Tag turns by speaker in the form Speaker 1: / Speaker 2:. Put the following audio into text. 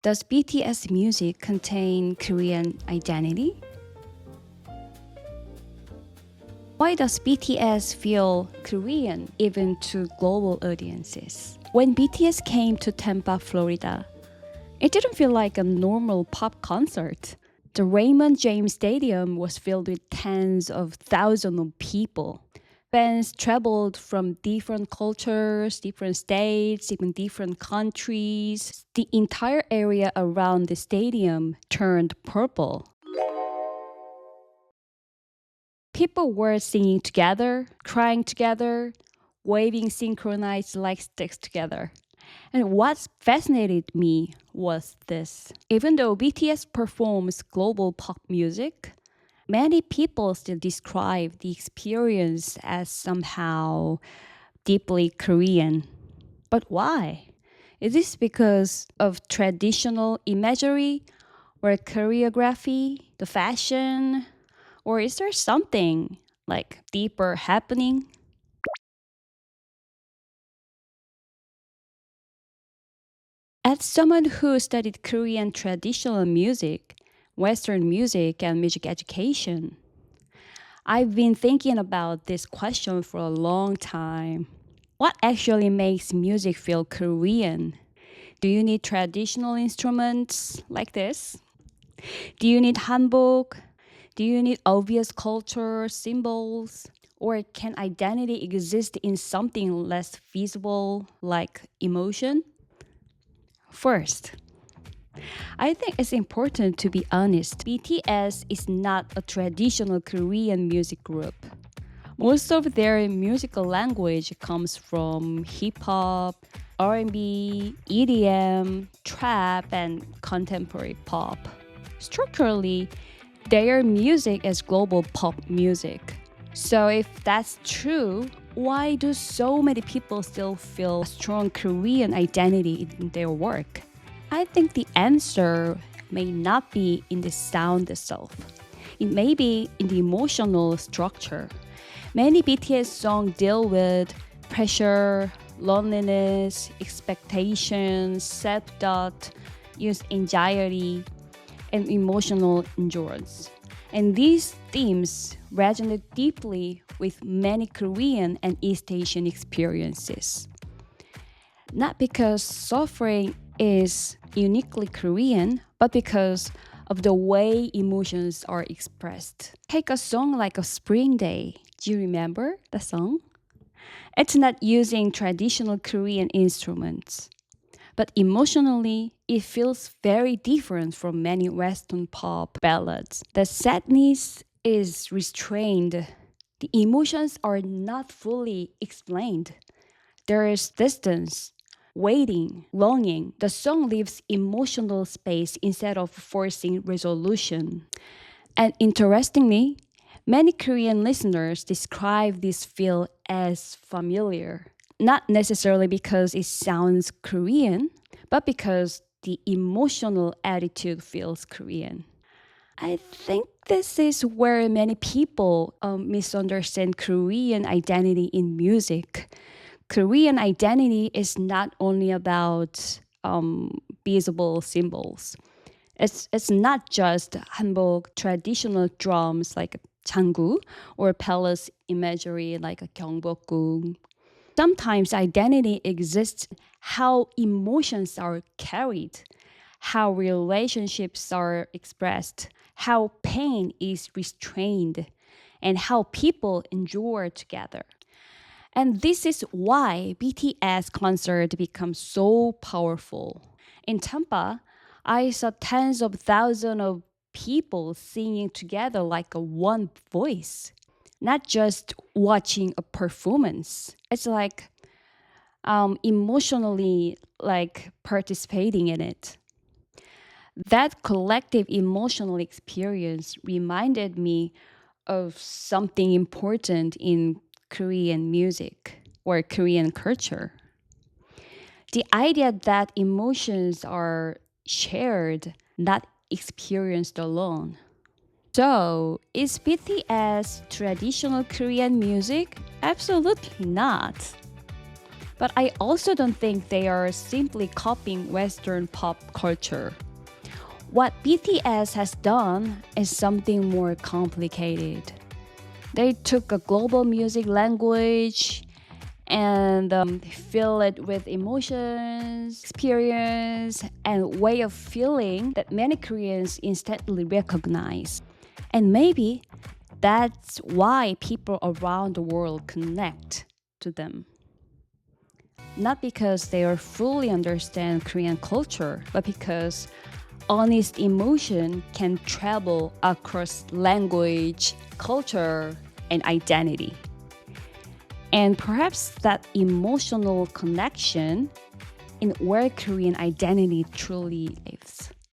Speaker 1: Does BTS music contain Korean identity? Why does BTS feel Korean even to global audiences? When BTS came to Tampa, Florida, it didn't feel like a normal pop concert. The Raymond James Stadium was filled with tens of thousands of people. Fans traveled from different cultures, different states, even different countries. The entire area around the stadium turned purple. People were singing together, crying together, waving synchronized like sticks together. And what fascinated me was this. Even though BTS performs global pop music, many people still describe the experience as somehow deeply Korean. But why? Is this because of traditional imagery or choreography, the fashion, or is there something like deeper happening? As someone who studied Korean traditional music, Western music, and music education, I've been thinking about this question for a long time. What actually makes music feel Korean? Do you need traditional instruments like this? Do you need hanbok? Do you need obvious culture symbols? Or can identity exist in something less visible like emotion? First, I think it's important to be honest. BTS is not a traditional Korean music group. Most of their musical language comes from hip hop, R&B, EDM, trap, and contemporary pop. Structurally, their music is global pop music. So if that's true, why do so many people still feel a strong Korean identity in their work? I think the answer may not be in the sound itself. It may be in the emotional structure. Many BTS songs deal with pressure, loneliness, expectations, self-doubt, use anxiety, and emotional endurance. And these themes resonate deeply with many Korean and East Asian experiences. Not because suffering is uniquely Korean, but because of the way emotions are expressed. Take a song like A Spring Day. Do you remember the song? It's not using traditional Korean instruments, but emotionally, it feels very different from many Western pop ballads. The sadness is restrained. The emotions are not fully explained. There is distance, waiting, longing. The song leaves emotional space instead of forcing resolution. And interestingly, many Korean listeners describe this feel as familiar, not necessarily because it sounds Korean, but because the emotional attitude feels Korean. I think this is where many people misunderstand Korean identity in music. Korean identity is not only about visible symbols. It's not just hanbok traditional drums like 장구 or palace imagery like a 경복궁. Sometimes identity exists how emotions are carried, how relationships are expressed, how pain is restrained, and how people endure together. And this is why BTS concert becomes so powerful. In Tampa, I saw tens of thousands of people singing together like a one voice, not just watching a performance. It's like emotionally like participating in it. That collective emotional experience reminded me of something important in Korean music or Korean culture. The idea that emotions are shared, not experienced alone. So, is BTS traditional Korean music? Absolutely not. But I also don't think they are simply copying Western pop culture. What BTS has done is something more complicated. They took a global music language and fill it with emotions, experience, and way of feeling that many Koreans instantly recognize. And maybe that's why people around the world connect to them. Not because they are fully understand Korean culture, but because honest emotion can travel across language, culture, and identity. And perhaps that emotional connection in where Korean identity truly lives.